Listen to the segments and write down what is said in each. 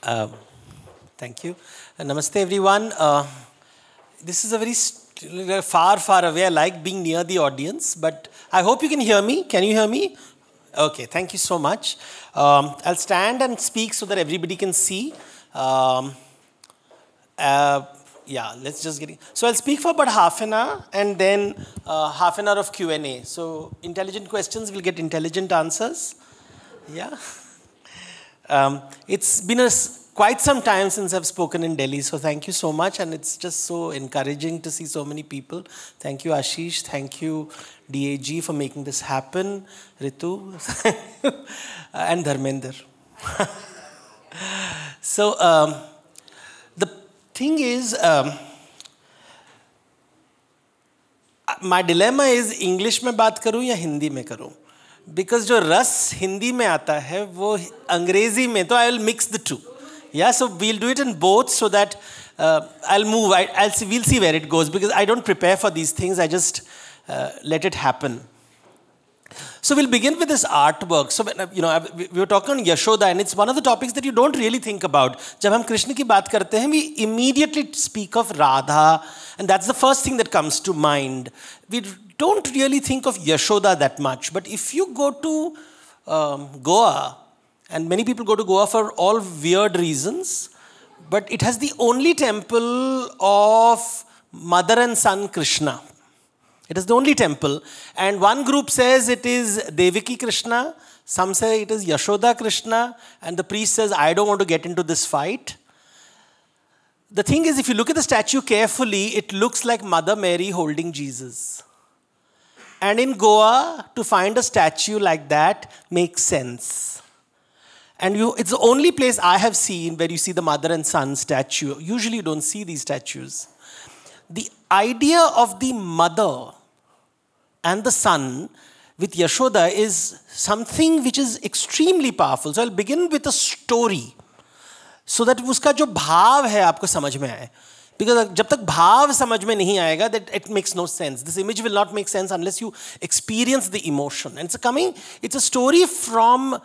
Uh, Thank you. Namaste, everyone. This is a very far, far away. I like being near the audience, but I hope you can hear me. Can you hear me? Okay, thank you so much. I'll stand and speak so that everybody can see. Yeah, let's just get it. So I'll speak for about half an hour and then half an hour of Q&A. So intelligent questions will get intelligent answers. Yeah. It's been quite some time since I've spoken in Delhi, so thank you so much, and it's just so encouraging to see so many people. Thank you, Ashish. Thank you, DAG, for making this happen. Ritu and Dharmender. So the thing is, my dilemma is English में बात करूँ या हिंदी में करूँ? Because जो रस हिंदी में आता है वो अंग्रेजी में तो I will mix the two. Yeah, so we'll do it in both so that I'll move. We'll see where it goes because I don't prepare for these things. I just let it happen. So we'll begin with this artwork. So we were talking on Yashoda, and it's one of the topics that you don't really think about. जब हम कृष्ण की बात करते हैं, we immediately speak of Radha, and that's the first thing that comes to mind. We don't really think of Yashoda that much. But if you go to Goa, and many people go to Goa for all weird reasons, but it has the only temple of mother and son Krishna. It is the only temple. And one group says it is Devaki Krishna, some say it is Yashoda Krishna, and the priest says, I don't want to get into this fight. The thing is, if you look at the statue carefully, it looks like Mother Mary holding Jesus. And in Goa, to find a statue like that makes sense. And it's the only place I have seen where you see the mother and son statue. Usually you don't see these statues. The idea of the mother and the son with Yashoda is something which is extremely powerful. So I'll begin with a story so that उसका जो भाव है आपको समझ में आए. Because जब तक भाव समझ में नहीं आएगा, that it makes no sense. This image will not make sense unless you experience the emotion. And it's a story from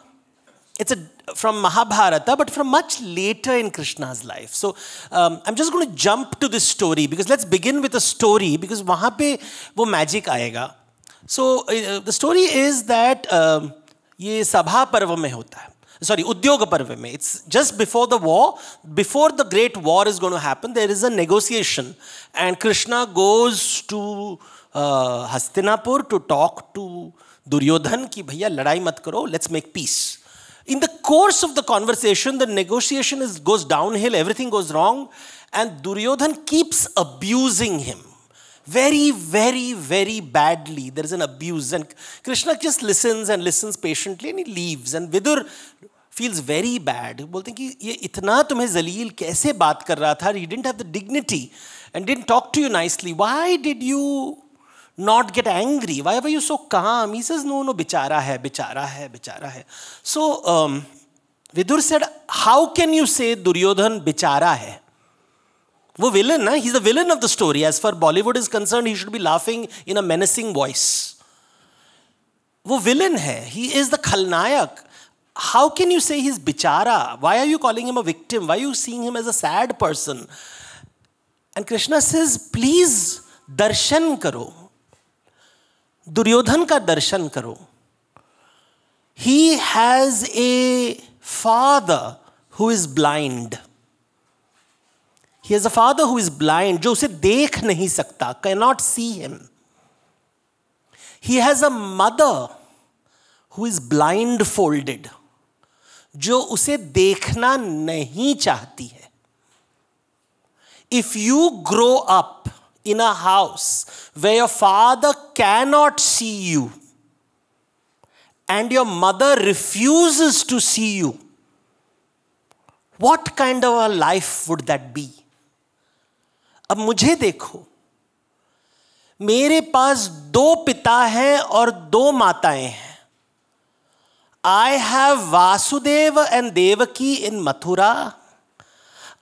Mahabharata, but from much later in Krishna's life. So I'm just going to jump to this story because let's begin with a story because वहाँ पे वो magic आएगा. So the story is that ये सभा पर्व में होता है. Sorry, उद्योग पर्व में. It's just before the war, before the great war is going to happen, there is a negotiation. And Krishna goes to Hastinapur to talk to Duryodhan कि भैया लड़ाई मत करो, let's make peace. In the course of the conversation, the negotiation goes downhill, everything goes wrong, and Duryodhan keeps abusing him. Very, very, very badly. There is an abuse. And Krishna just listens and listens patiently and he leaves. And Vidur feels very bad. बोलते हैं कि ये इतना तुम्हें जलील कैसे बात कर रहा था? He didn't have the dignity and didn't talk to you nicely. Why did you not get angry? Why were you so calm? He says, no, bichara hai. So Vidur said, how can you say Duryodhan bichara hai? वो villain, na? He's the villain of the story. As far Bollywood is concerned, he should be laughing in a menacing voice. वो villain hai. He is the khalnayak. How can you say he's bichara? Why are you calling him a victim? Why are you seeing him as a sad person? And Krishna says, please, darshan karo. Duryodhan ka darshan karo. He has a father who is blind. He has a father who is blind, जो उसे देख नहीं सकता, cannot see him. He has a mother who is blindfolded, जो उसे देखना नहीं चाहती है. If you grow up in a house where your father cannot see you and your mother refuses to see you, what kind of a life would that be? अब मुझे देखो, मेरे पास दो पिता हैं और दो माताएं हैं. I have Vasudeva and Devaki in Mathura.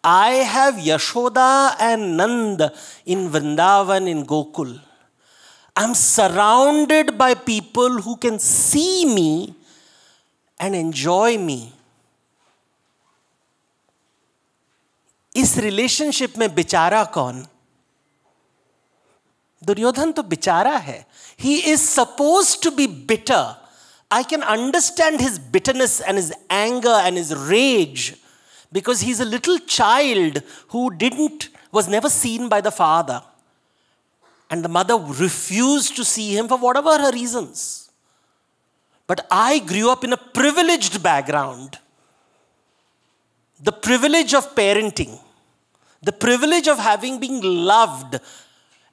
I have Yashoda and Nanda in Vrindavan in Gokul. I'm surrounded by people who can see me and enjoy me. इस रिलेशनशिप में बेचारा कौन? दुर्योधन तो बेचारा है. He is supposed to be bitter. I can understand his bitterness and his anger and his rage because he's a little child who was never seen by the father. And the mother refused to see him for whatever her reasons. But I grew up in a privileged background. The privilege of parenting. The privilege of having been loved.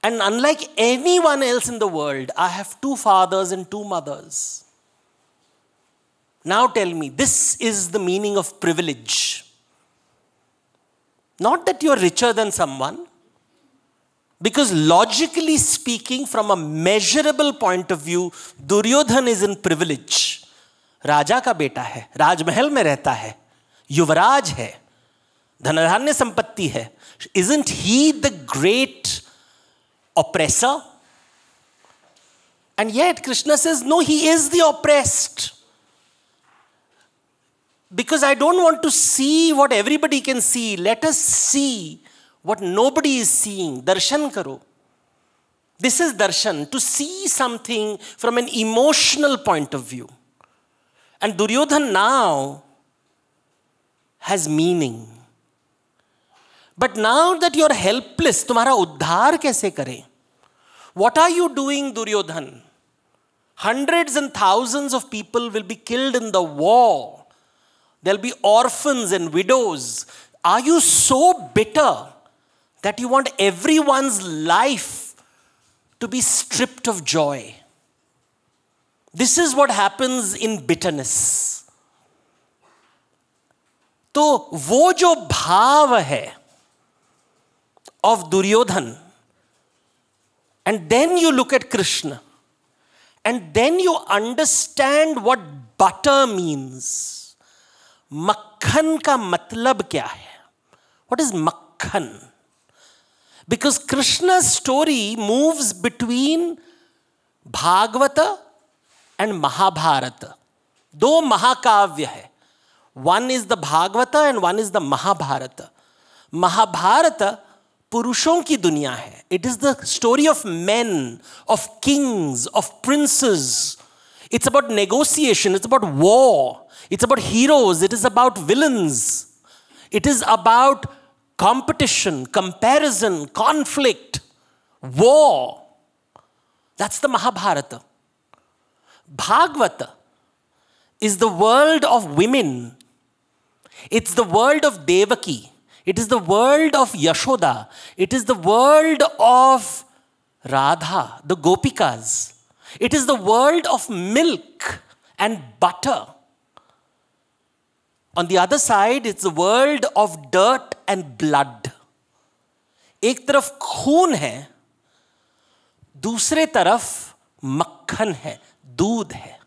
And unlike anyone else in the world, I have 2 fathers and 2 mothers. Now tell me, this is the meaning of privilege. Not that you're richer than someone. Because logically speaking, from a measurable point of view, Duryodhan is in privilege. राजा का बेटा है, राजमहल में रहता है, युवराज है, धनधान्य संपत्ति है. Isn't he the great oppressor? And yet Krishna says, no, he is the oppressed. Because I don't want to see what everybody can see. Let us see what nobody is seeing. Darshan karo. This is darshan, to see something from an emotional point of view. And Duryodhan now has meaning. But now that you're helpless, तुम्हारा उद्धार कैसे करें? What are you doing, Duryodhan? Hundreds and thousands of people will be killed in the war. There'll be orphans and widows. Are you so bitter that you want everyone's life to be stripped of joy? This is what happens in bitterness. तो वो जो भाव है of Duryodhan, and then you look at Krishna, and then you understand what butter means. Makhan का मतलब क्या है? What is makhan? Because Krishna's story moves between Bhagavata and Mahabharata. दो महाकाव्य है. One is the Bhagavata and one is the Mahabharata. Mahabharata पुरुषों की दुनिया है. It is the story of men, of kings, of princes. It's about negotiation. It's about war. It's about heroes. It is about villains. It is about competition, comparison, conflict, war. That's the Mahabharata. Bhagavata is the world of women. It's the world of Devaki. It is the world of Yashoda. It is the world of Radha, the Gopikas. It is the world of milk and butter. On the other side, it's the world of dirt and blood. एक तरफ खून है, दूसरे तरफ मक्खन है, दूध है.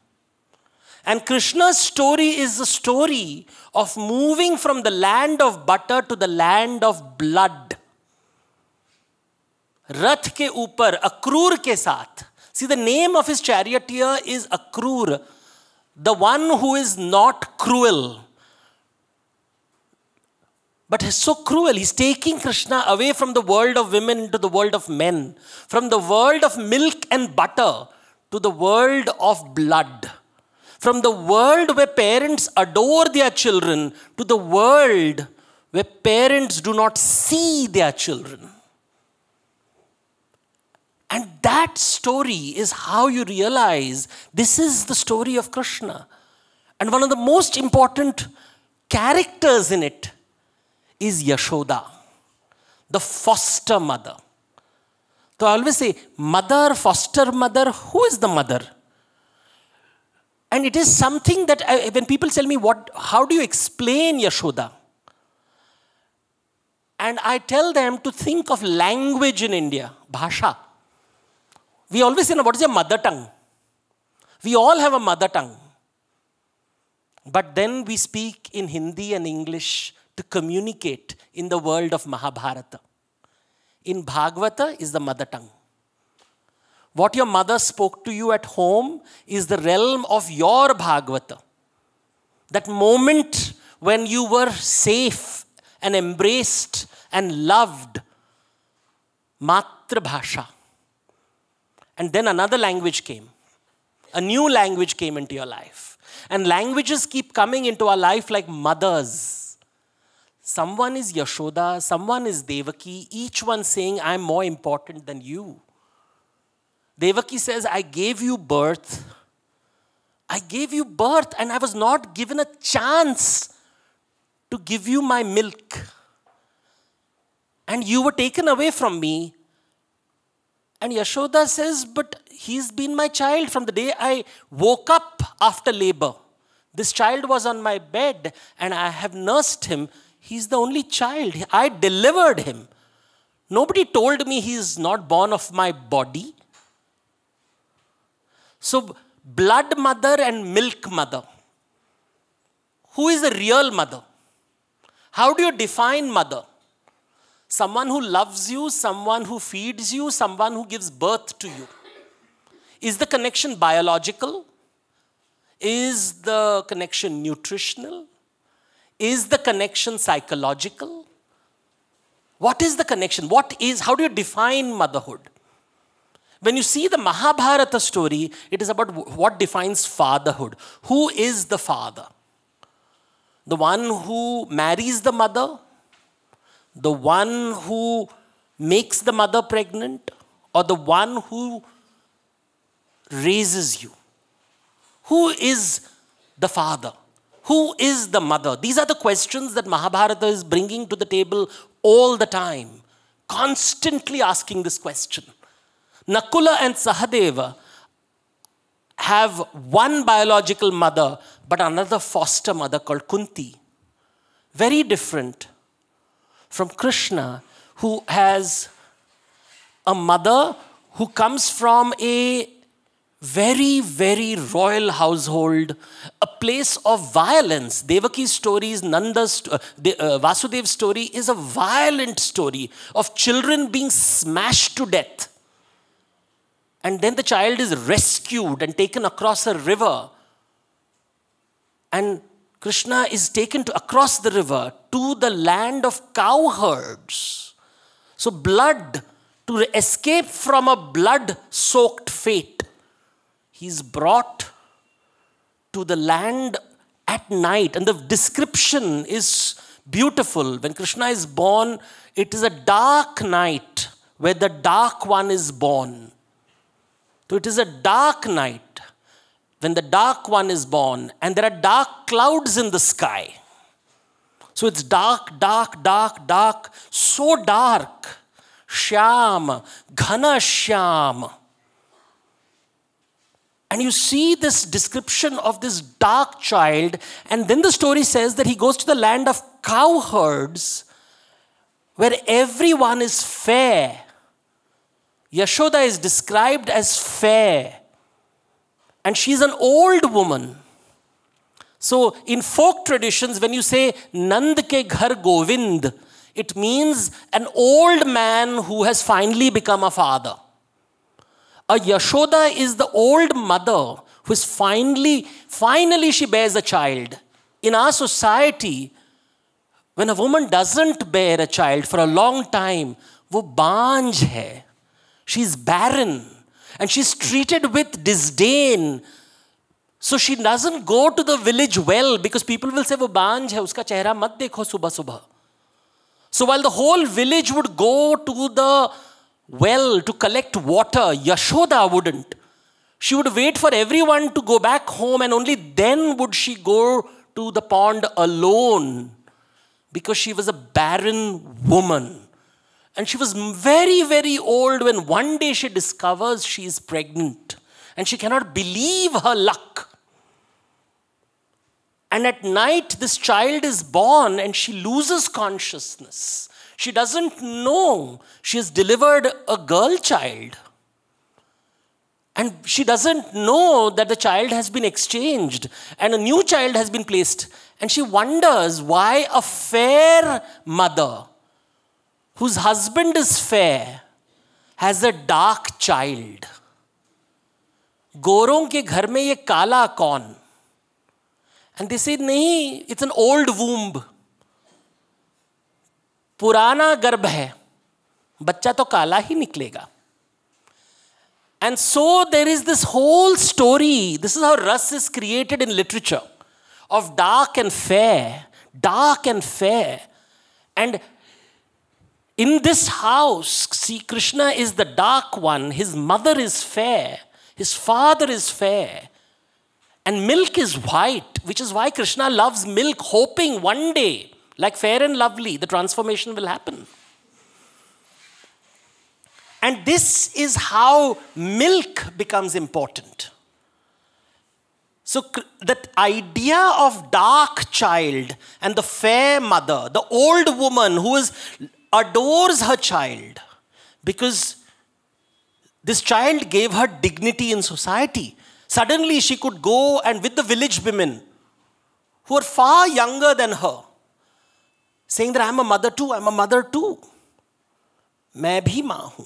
And Krishna's story is the story of moving from the land of butter to the land of blood. रथ के ऊपर अक्रूर के साथ. See, the name of his charioteer is Akrur, the one who is not cruel. But he's so cruel. He's taking Krishna away from the world of women into the world of men. From the world of milk and butter to the world of blood. From the world where parents adore their children to the world where parents do not see their children. And that story is how you realize this is the story of Krishna. And one of the most important characters in it is Yashoda, the foster mother. So I always say, mother, foster mother, who is the mother? And it is something that when people tell me, how do you explain Yashoda? And I tell them to think of language in India, bhasha. We always say, what is your mother tongue? We all have a mother tongue. But then we speak in Hindi and English to communicate in the world of Mahabharata. In Bhagavata is the mother tongue. What your mother spoke to you at home is the realm of your Bhagavata. That moment when you were safe and embraced and loved Matrabhasha. And then another language came. A new language came into your life. And languages keep coming into our life like mothers. Someone is Yashoda, someone is Devaki, each one saying, I'm more important than you. Devaki says, I gave you birth. I gave you birth and I was not given a chance to give you my milk. And you were taken away from me. And Yashoda says, but he's been my child from the day I woke up after labor. This child was on my bed and I have nursed him. He's the only child. I delivered him. Nobody told me he's not born of my body. So, blood mother and milk mother. Who is the real mother? How do you define mother? Someone who loves you, someone who feeds you, someone who gives birth to you. Is the connection biological? Is the connection nutritional? Is the connection psychological? What is the connection? How do you define motherhood? When you see the Mahabharata story, it is about what defines fatherhood. Who is the father? The one who marries the mother? The one who makes the mother pregnant? Or the one who raises you? Who is the father? Who is the mother? These are the questions that Mahabharata is bringing to the table all the time. Constantly asking this question. Nakula and Sahadeva have one biological mother, but another foster mother called Kunti. Very different from Krishna, who has a mother who comes from a very, very royal household, a place of violence. Devaki's story is Vasudev's story is a violent story of children being smashed to death. And then the child is rescued and taken across a river. And Krishna is taken across the river to the land of cowherds. So blood, to escape from a blood-soaked fate, he's brought to the land at night. And the description is beautiful. When Krishna is born, it is a dark night where the dark one is born. So it is a dark night when the dark one is born, and there are dark clouds in the sky. So it's dark, dark, dark, dark, so dark. Shyam, Ghana Shyam. And you see this description of this dark child, and then the story says that he goes to the land of cowherds where everyone is fair. Yashoda is described as fair. And she's an old woman. So in folk traditions, when you say Nand ke ghar Govind, it means an old man who has finally become a father. A Yashoda is the old mother who is finally she bears a child. In our society, when a woman doesn't bear a child for a long time, wo banj hai. She's barren and she's treated with disdain. So she doesn't go to the village well because people will say, wo banj hai, uska chehra mat dekho subah subah. So while the whole village would go to the well to collect water, Yashoda wouldn't. She would wait for everyone to go back home and only then would she go to the pond alone because she was a barren woman. And she was very, very old when one day she discovers she is pregnant. And she cannot believe her luck. And at night, this child is born and she loses consciousness. She doesn't know she has delivered a girl child. And she doesn't know that the child has been exchanged and a new child has been placed. And she wonders why a fair mother whose husband is fair has a dark child. Goron ke ghar mein ye kala kaun? And they say, nahi, it's an old womb. पुराना गर्भ है, बच्चा तो काला ही निकलेगा. And so there is this whole story. This is how Ras is created in literature, of dark and fair, dark and fair. And in this house, see, Krishna is the dark one, his mother is fair, his father is fair, and milk is white, which is why Krishna loves milk, hoping one day, like Fair and Lovely, the transformation will happen. And this is how milk becomes important. So that idea of dark child and the fair mother, the old woman who adores her child, because this child gave her dignity in society. Suddenly she could go and with the village women who are far younger than her, saying that I'm a mother too, I'm a mother too. Main bhi maa hu.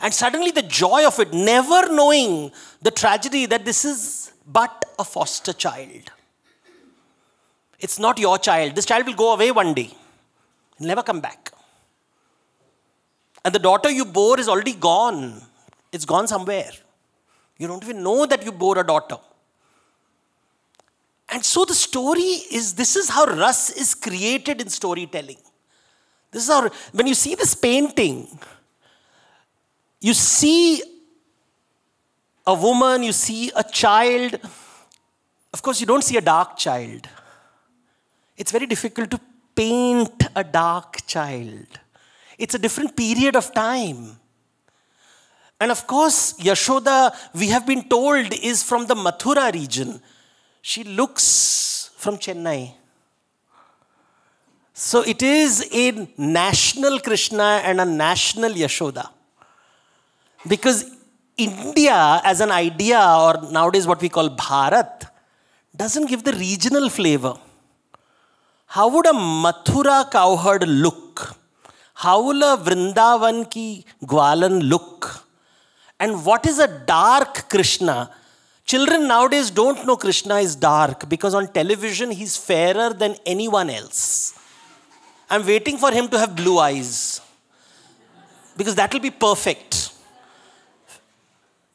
And suddenly the joy of it, never knowing the tragedy that this is but a foster child. It's not your child. This child will go away one day. He'll never come back. And the daughter you bore is already gone. It's gone somewhere. You don't even know that you bore a daughter. And so the story is, this is how Ras is created in storytelling. This is how, when you see this painting, you see a woman, you see a child. Of course, you don't see a dark child. It's very difficult to paint a dark child. It's a different period of time. And of course, Yashoda, we have been told, is from the Mathura region. She looks from Chennai. So it is a national Krishna and a national Yashoda. Because India as an idea, or nowadays what we call Bharat, doesn't give the regional flavor. How would a Mathura cowherd look? How will a Vrindavan ki Gwalan look? And what is a dark Krishna? Children nowadays don't know Krishna is dark because on television he's fairer than anyone else. I'm waiting for him to have blue eyes because that will be perfect.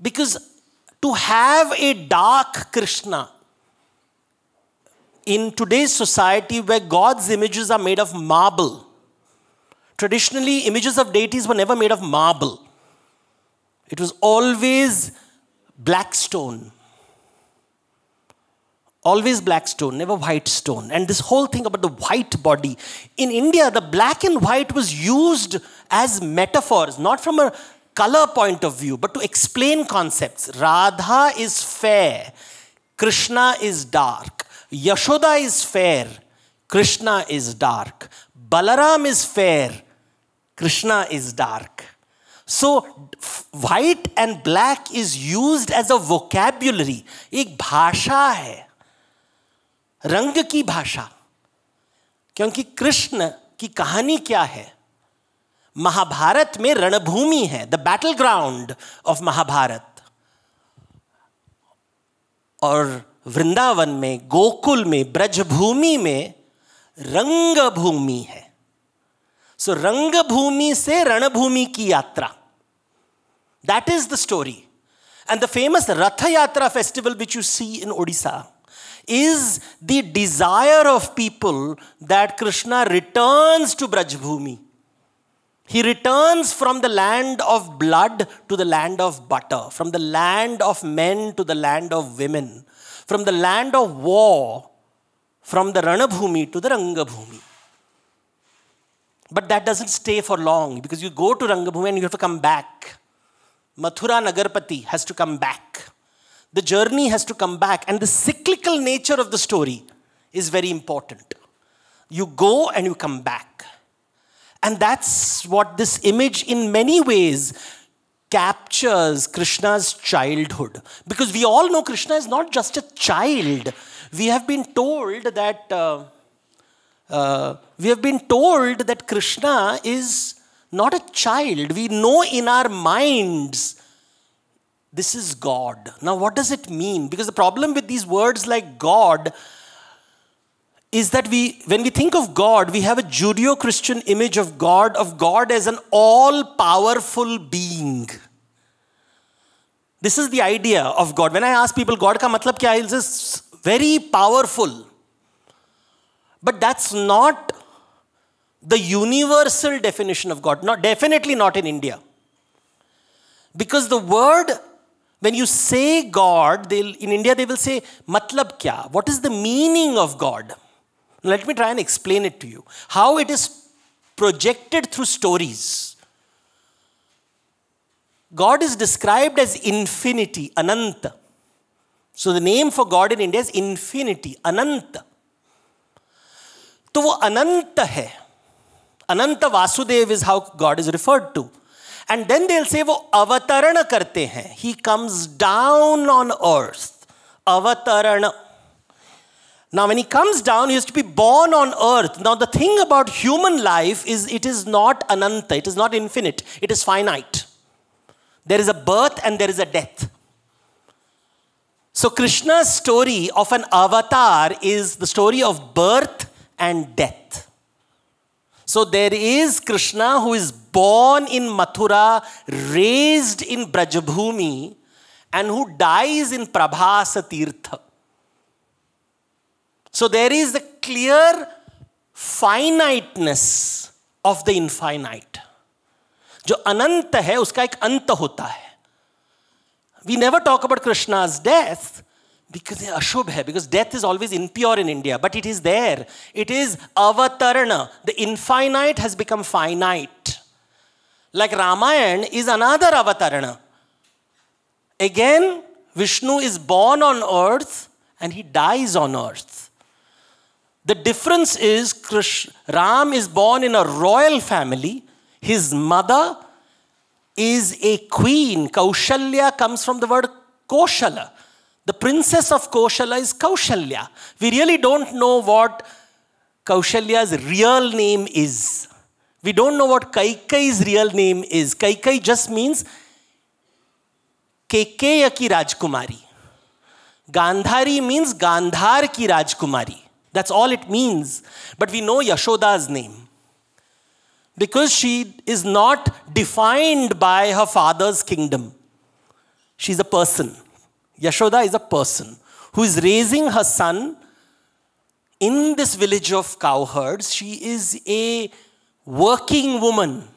Because to have a dark Krishna in today's society where God's images are made of marble, traditionally images of deities were never made of marble. It was always black stone. Always black stone, never white stone. And this whole thing about the white body. In India, the black and white was used as metaphors, not from a color point of view, but to explain concepts. Radha is fair, Krishna is dark. Yashoda is fair, Krishna is dark. Balaram is fair, Krishna is dark. So white and black is used as a vocabulary. एक भाषा है, रंग की भाषा. क्योंकि कृष्ण की कहानी क्या है? महाभारत में रणभूमि है, the battle ground of Mahabharat. और वृंदावन में, गोकुल में, ब्रजभूमि में रंगभूमि है. सो रंगभूमि से रणभूमि की यात्रा. That is the story. And the famous Ratha Yatra festival which you see in Odisha is the desire of people that Krishna returns to Brajbhumi. He returns from the land of blood to the land of butter, from the land of men to the land of women, from the land of war, from the Ranabhumi to the Rangabhumi. But that doesn't stay for long because you go to Rangabhumi and you have to come back. Mathura Nagarpati has to come back. The journey has to come back. And the cyclical nature of the story is very important. You go and you come back. And that's what this image in many ways captures Krishna's childhood. Because we all know Krishna is not just a child. We have been told that Krishna is not a child. We know in our minds this is God. Now what does it mean? Because the problem with these words like God is that when we think of God, we have a Judeo-Christian image of God as an all-powerful being. This is the idea of God. When I ask people, God ka matlab kya hai? It's just very powerful. But that's not the universal definition of God. Definitely not in India. Because the word, when you say God, in India they will say, matlab kya? What is the meaning of God? Let me try and explain it to you. How it is projected through stories. God is described as infinity, Ananta. So the name for God in India is infinity, Ananta. तो वो अनंत है. अनंत Vasudev is how God is referred to. And then they'll say वो अवतरण करते हैं. He comes down on earth. अवतरण. Now when he comes down, he has to be born on earth. Now the thing about human life is it is not ananta, it is not infinite, it is finite. There is a birth and there is a death. So Krishna's story of an avatar is the story of birth and death. So there is Krishna who is born in Mathura, raised in Brajabhumi, and who dies in Prabhasa Tirtha. So there is the clear finiteness of the infinite. जो अनंत है उसका एक अंत होता है. We never talk about Krishna's death because Ashubh hai, because death is always impure in India, but it is there. It is avatarana. The infinite has become finite. Like Ramayana is another avatarana. Again, Vishnu is born on earth and he dies on earth. The difference is Ram is born in a royal family. His mother is a queen. Kaushalya comes from the word Koshala. The princess of Koshala is Kaushalya. We really don't know what Kaushalya's real name is. We don't know what Kaikeyi's real name is. Kaikeyi just means Kekeya ki Rajkumari. Gandhari means Gandhar ki Rajkumari. That's all it means. But we know Yashoda's name. Because she is not defined by her father's kingdom. She's a person. Yashoda is a person who is raising her son in this village of cowherds. She is a working woman.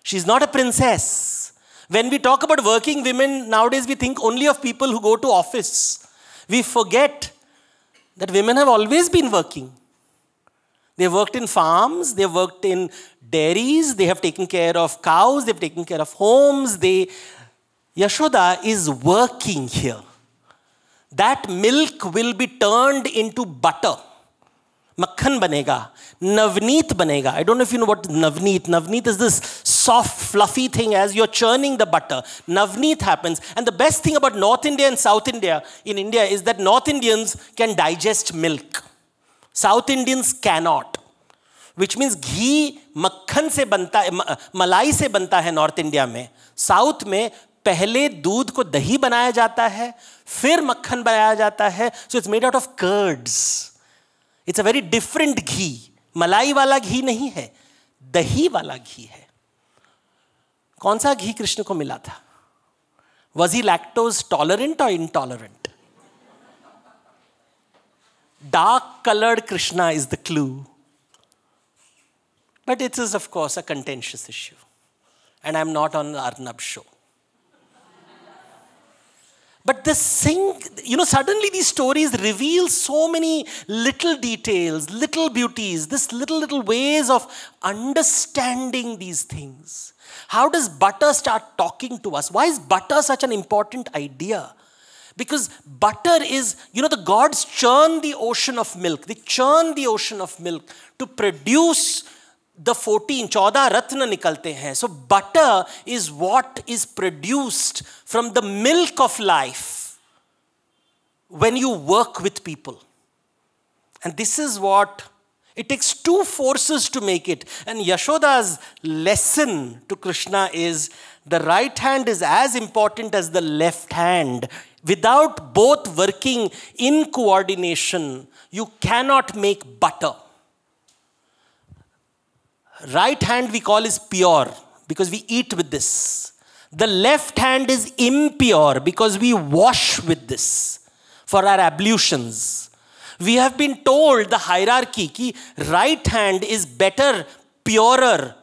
She's not a princess. When we talk about working women, nowadays we think only of people who go to office. We forget that women have always been working. They've worked in farms, they've worked in dairies, they have taken care of cows, they've taken care of homes. Yashoda is working here. That milk will be turned into butter. Makhan banega. Navneet banega. I don't know if you know what Navneet. Navneet is this soft, fluffy thing as you're churning the butter. Navneet happens. And the best thing about North India and South India in India is that North Indians can digest milk. South Indians cannot. Which means ghee makhan se banta hai, malai se banta hai North India mein. South mein पहले दूध को दही बनाया जाता है, फिर मक्खन बनाया जाता है. So it's made out of curds. It's a very different ghee. मलाई वाला घी नहीं है, दही वाला घी है. कौन सा घी कृष्ण को मिला था? Was he lactose tolerant or intolerant? Dark colored Krishna is the clue. But it is of course a contentious issue. And I'm not on the Arnab show. But this thing, suddenly these stories reveal so many little details, little beauties, this little ways of understanding these things. How does butter start talking to us? Why is butter such an important idea? Because butter is, the gods churn the ocean of milk. They churn the ocean of milk to produce the 14 ratna nikalte hain. So butter is what is produced from the milk of life when you work with people. And this is what, it takes two forces to make it. And Yashoda's lesson to Krishna is the right hand is as important as the left hand Without both working in coordination, you cannot make butter. Right hand we call is pure because we eat with this. The left hand is impure because we wash with this for our ablutions. We have been told the hierarchy ki right hand is better, purer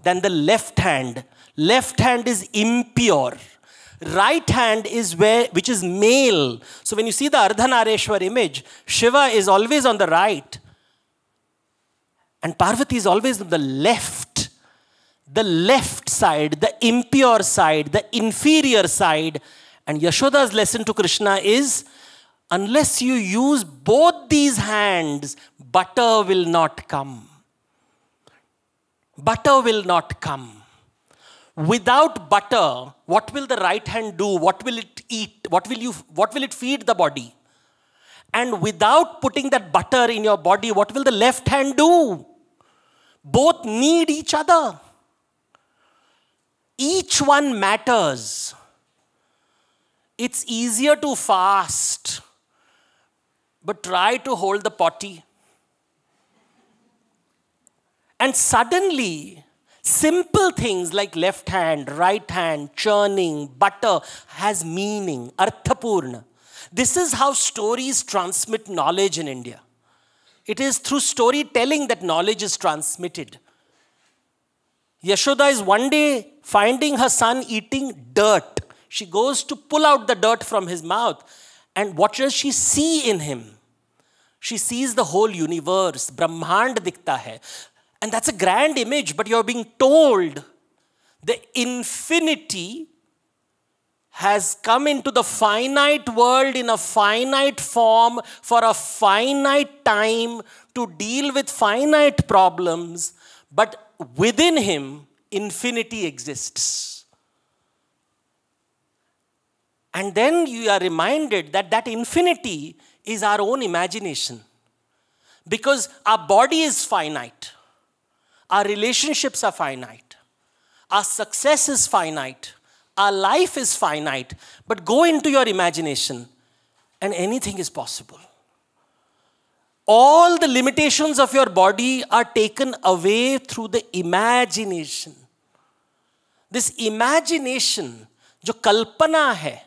than the left hand. Left hand is impure. Right hand is which is male. So when you see the Ardhanareshwar image, Shiva is always on the right. And Parvati is always on the left. The left side, the impure side, the inferior side. And Yashoda's lesson to Krishna is, unless you use both these hands, butter will not come. Butter will not come. Without butter, what will the right hand do? What will it eat? What will it feed the body? And without putting that butter in your body, what will the left hand do? Both need each other. Each one matters. It's easier to fast, but try to hold the potty. And suddenly, simple things like left hand, right hand, churning, butter has meaning, arthapurna. This is how stories transmit knowledge in India. It is through storytelling that knowledge is transmitted. Yashoda is one day finding her son eating dirt. She goes to pull out the dirt from his mouth. And what does she see in him? She sees the whole universe. Brahmand dikhta hai. And that's a grand image, but you're being told the infinity has come into the finite world in a finite form for a finite time to deal with finite problems, but within him, infinity exists. And then you are reminded that that infinity is our own imagination. Because our body is finite. Our relationships are finite. Our success is finite. Our life is finite. But go into your imagination and anything is possible. All the limitations of your body are taken away through the imagination. This imagination, jo kalpana hai,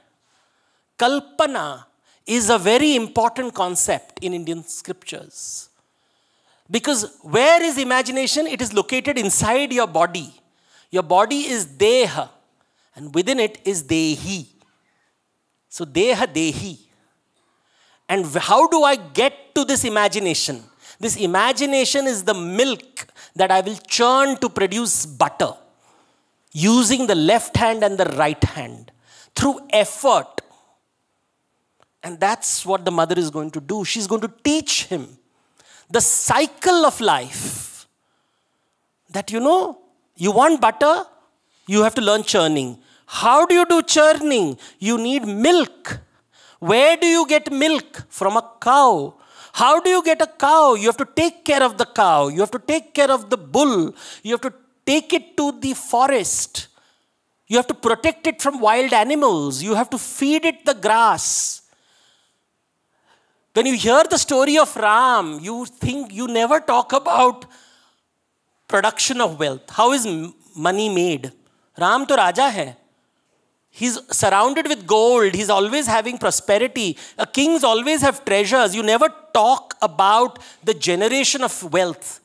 kalpana is a very important concept in Indian scriptures. Because where is imagination? It is located inside your body. Your body is deha, and within it is dehi. So deha, dehi. And how do I get to this imagination? This imagination is the milk that I will churn to produce butter, using the left hand and the right hand, through effort. And that's what the mother is going to do. She's going to teach him the cycle of life. That you want butter, you have to learn churning. How do you do churning? You need milk. Where do you get milk? From a cow. How do you get a cow? You have to take care of the cow. You have to take care of the bull. You have to take it to the forest. You have to protect it from wild animals. You have to feed it the grass. When you hear the story of Ram, you think you never talk about production of wealth. How is money made? Ram to Raja hai. He's surrounded with gold. He's always having prosperity. Kings always have treasures. You never talk about the generation of wealth.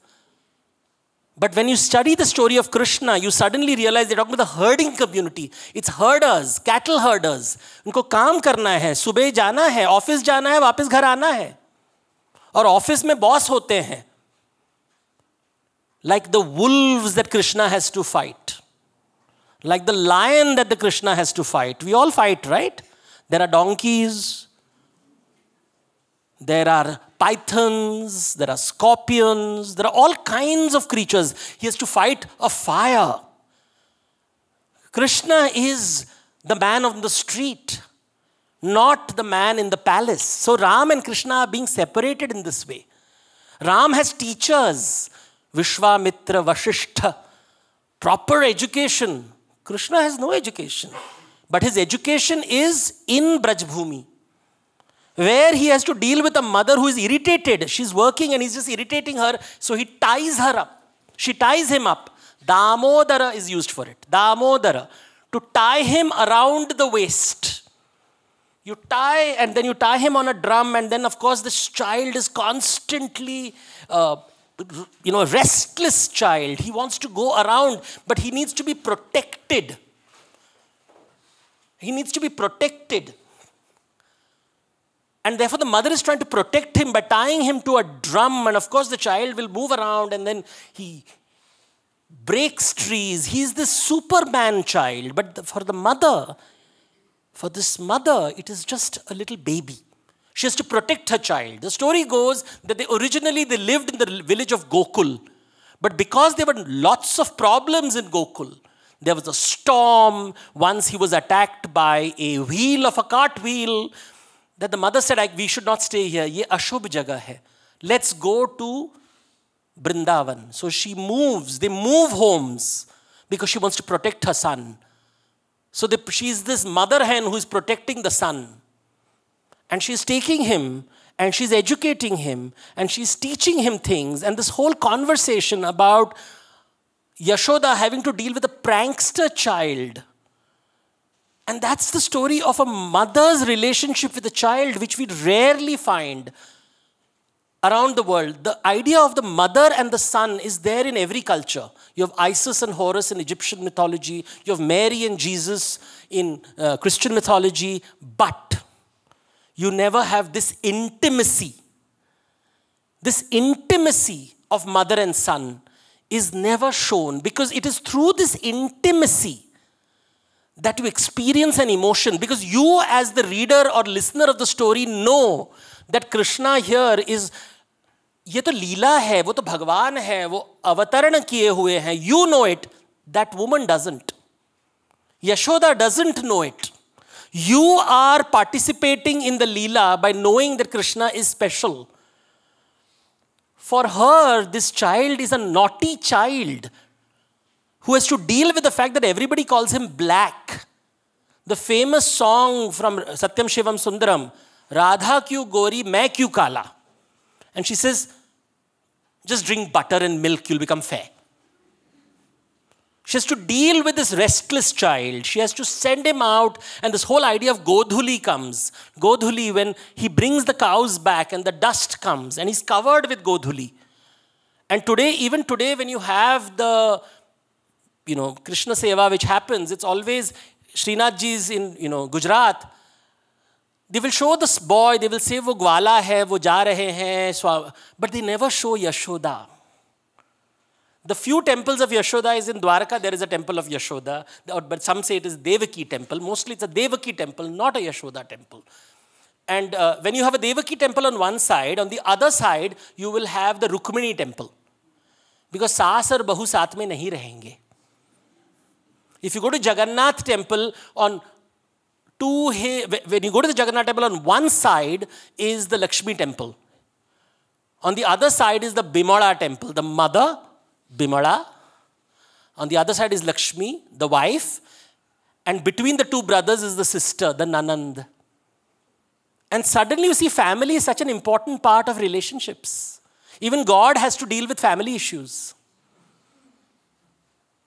But when you study the story of Krishna, you suddenly realize they're talking about the herding community. It's herders, cattle herders. उनको काम करना है, सुबह जाना है, office जाना है, वापस घर आना है. और ऑफिस में बॉस होते हैं. Like the wolves that Krishna has to fight. Like the lion that the Krishna has to fight. We all fight, right? There are donkeys. There are pythons, there are scorpions, there are all kinds of creatures. He has to fight a fire. Krishna is the man on the street, not the man in the palace. So Ram and Krishna are being separated in this way. Ram has teachers, Vishwamitra, Vasishtha, proper education. Krishna has no education. But his education is in Brajbhumi, where he has to deal with a mother who is irritated. She's working and he's just irritating her, so he ties her up. She ties him up. Damodara is used for it. Damodara. To tie him around the waist. You tie, and then you tie him on a drum, and then of course this child is constantly, restless child. He wants to go around, but he needs to be protected. He needs to be protected. And therefore the mother is trying to protect him by tying him to a drum, and of course the child will move around, and then he breaks trees. He's this Superman child, but for the mother, for this mother, it is just a little baby. She has to protect her child. The story goes that they lived in the village of Gokul. But because there were lots of problems in Gokul, there was a storm. Once he was attacked by a wheel of a cart wheel, that the mother said, we should not stay here. Ye ashubh jagah hai. Let's go to Brindavan. So she moves. They move homes because she wants to protect her son. So she's this mother hen who is protecting the son. And she's taking him and she's educating him and she's teaching him things. And this whole conversation about Yashoda having to deal with a prankster child. And that's the story of a mother's relationship with a child, which we rarely find around the world. The idea of the mother and the son is there in every culture. You have Isis and Horus in Egyptian mythology. You have Mary and Jesus in Christian mythology. But you never have this intimacy. This intimacy of mother and son is never shown, because it is through this intimacy that you experience an emotion. Because you as the reader or listener of the story know that Krishna here is, ये तो लीला है, वो तो भगवान है, वो अवतरण किए हुए हैं. You know it. That woman doesn't. Yashoda doesn't know it. You are participating in the leela by knowing that Krishna is special. For her, this child is a naughty child who has to deal with the fact that everybody calls him black. The famous song from Satyam Shivam Sundaram, Radha kyu gori, main kyu kala. And she says, just drink butter and milk, you'll become fair. She has to deal with this restless child. She has to send him out, and this whole idea of Godhuli comes. Godhuli, when he brings the cows back and the dust comes, and he's covered with Godhuli. And today, even today, when you have the, Krishna Seva, which happens, it's always, Srinathji's in, Gujarat, they will show this boy, they will say, wo gwala hai, wo ja rahe hain, but they never show Yashoda. The few temples of Yashoda is in Dwarka, there is a temple of Yashoda, but some say it is Devaki temple. Mostly it's a Devaki temple, not a Yashoda temple. And when you have a Devaki temple on one side, on the other side, you will have the Rukmini temple. Because saas aur bahu saath mein nahi rahenge. If you go to Jagannath temple, when you go to the Jagannath temple, on one side is the Lakshmi temple. On the other side is the Bimala temple, the mother, Bimala. On the other side is Lakshmi, the wife. And between the two brothers is the sister, the Nanand. And suddenly you see family is such an important part of relationships. Even God has to deal with family issues.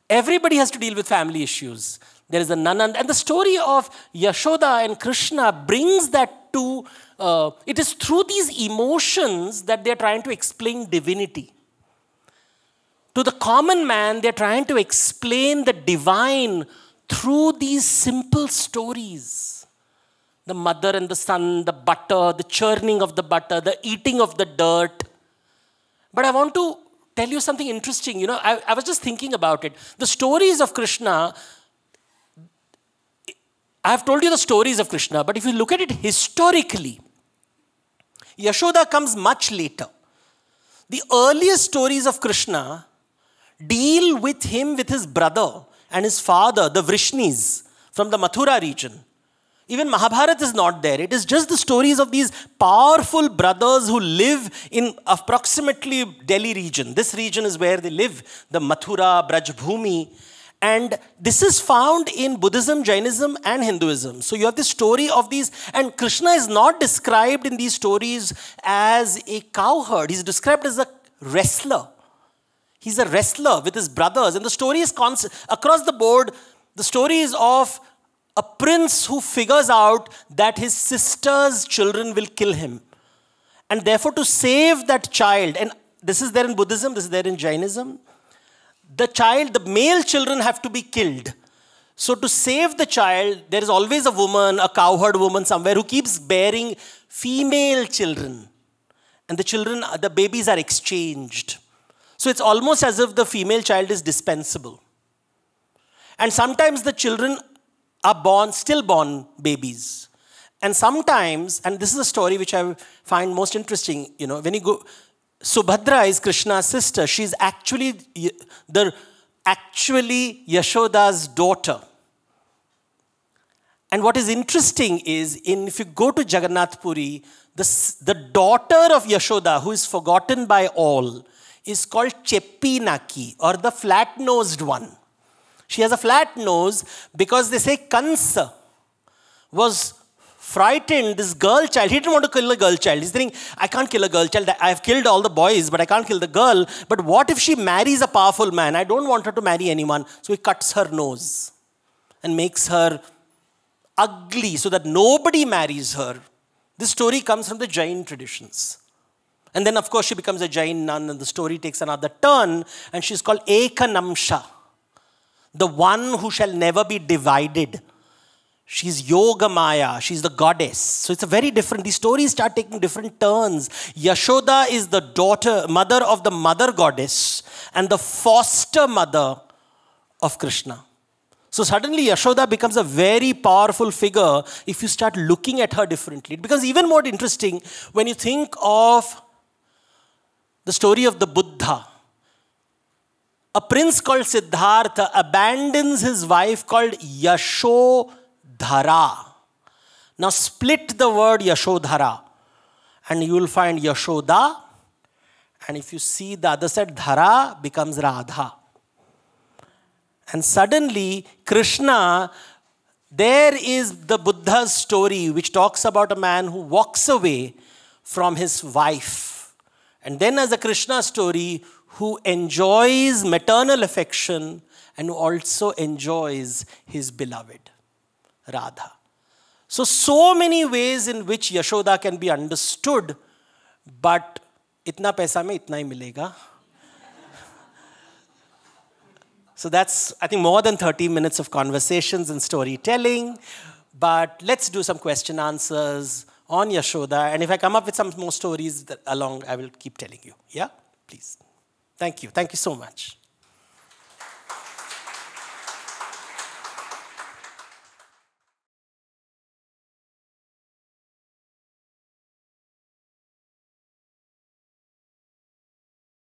Everybody has to deal with family issues. There is a Nanand. And the story of Yashoda and Krishna brings that to, it is through these emotions that they are trying to explain divinity. To the common man, they are trying to explain the divine through these simple stories. The mother and the son, the butter, the churning of the butter, the eating of the dirt. But I want to tell you something interesting. I was just thinking about it. The stories of Krishna, I have told you the stories of Krishna, but if you look at it historically, Yashoda comes much later. The earliest stories of Krishna deal with him, with his brother and his father, the Vrishnis from the Mathura region. Even Mahabharata is not there. It is just the stories of these powerful brothers who live in approximately Delhi region. This region is where they live, the Mathura, Brajbhumi. And this is found in Buddhism, Jainism, and Hinduism. So you have the story of these, and Krishna is not described in these stories as a cowherd. He's described as a wrestler. He's a wrestler with his brothers. And the story is across the board, the story is of a prince who figures out that his sister's children will kill him. And therefore, to save that child, and this is there in Buddhism, this is there in Jainism, the male children have to be killed. So to save the child, there is always a woman, a cowherd woman somewhere who keeps bearing female children. And the babies are exchanged. So it's almost as if the female child is dispensable. And sometimes the children are stillborn babies. And sometimes, and this is a story which I find most interesting, when you go, Subhadra is Krishna's sister. She's actually Yashoda's daughter. And what is interesting is, if you go to Jagannath Puri, the daughter of Yashoda, who is forgotten by all, is called Cheppi Naki, or the flat-nosed one. She has a flat nose because they say Kansa was frightened, this girl child. He didn't want to kill a girl child. He's thinking, I can't kill a girl child. I have killed all the boys, but I can't kill the girl. But what if she marries a powerful man? I don't want her to marry anyone. So he cuts her nose and makes her ugly so that nobody marries her. This story comes from the Jain traditions. And then, of course, she becomes a Jain nun, and the story takes another turn, and she's called Ekanamsha, the one who shall never be divided. She's Yogamaya, she's the goddess. So it's a very different, these stories start taking different turns. Yashoda is the mother of the mother goddess, and the foster mother of Krishna. So suddenly Yashoda becomes a very powerful figure if you start looking at her differently. It becomes even more interesting when you think of the story of the Buddha. A prince called Siddhartha abandons his wife called Yashodhara. Now split the word Yashodhara and you will find Yashoda, and if you see the other side, Dhara becomes Radha. And suddenly Krishna, there is the Buddha's story which talks about a man who walks away from his wife. And then as a Krishna story who enjoys maternal affection and who also enjoys his beloved, Radha. So many ways in which Yashoda can be understood, but itna paisa mein itna hi milega. So that's, I think, more than 30 minutes of conversations and storytelling. But let's do some question answers on Yashoda. And if I come up with some more stories along, I will keep telling you. Yeah? Please. Thank you. Thank you so much.